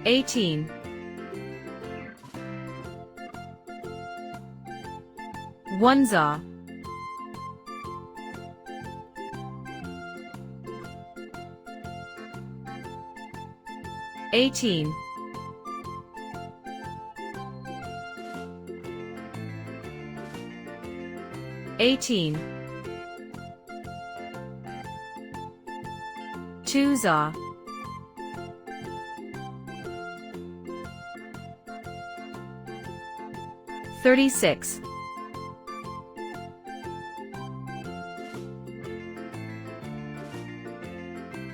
18. 1 za. 18. 18. 2 za. 36.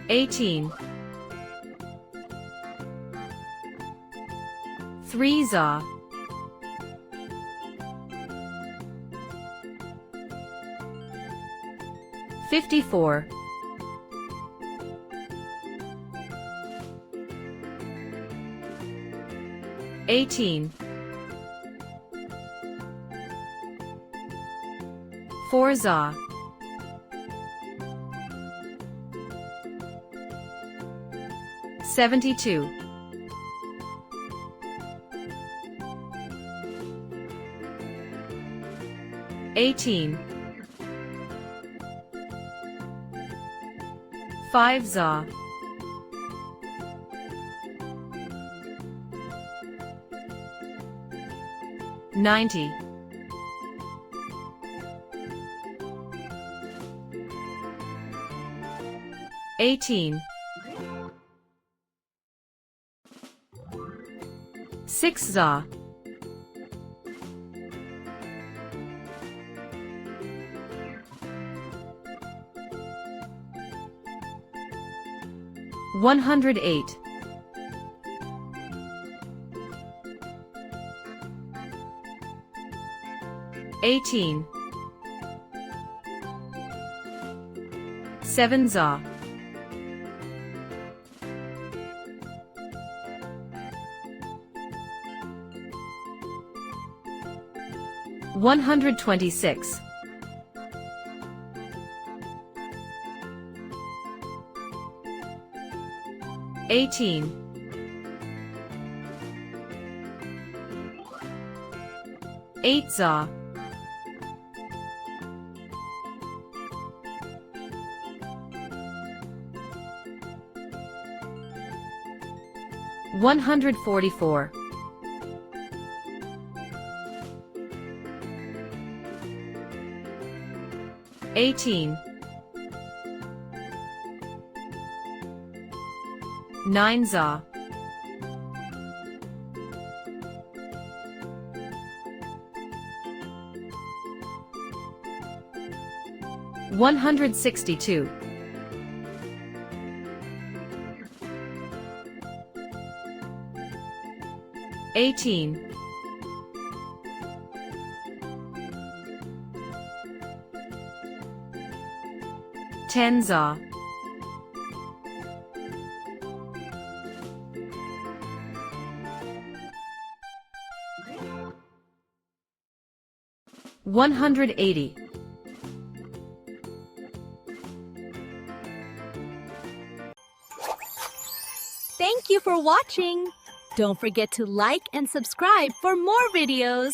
18. 3 za. 54. 18. 4 za. 72. 18. 5 za. 90. 18. 6 za. 108. 18. 7 za. 126. 18. 8 za. 144. 18. 9 za. 162. 18. 10 za. 180. 'Thank you for watching. Don't forget to like and subscribe for more videos.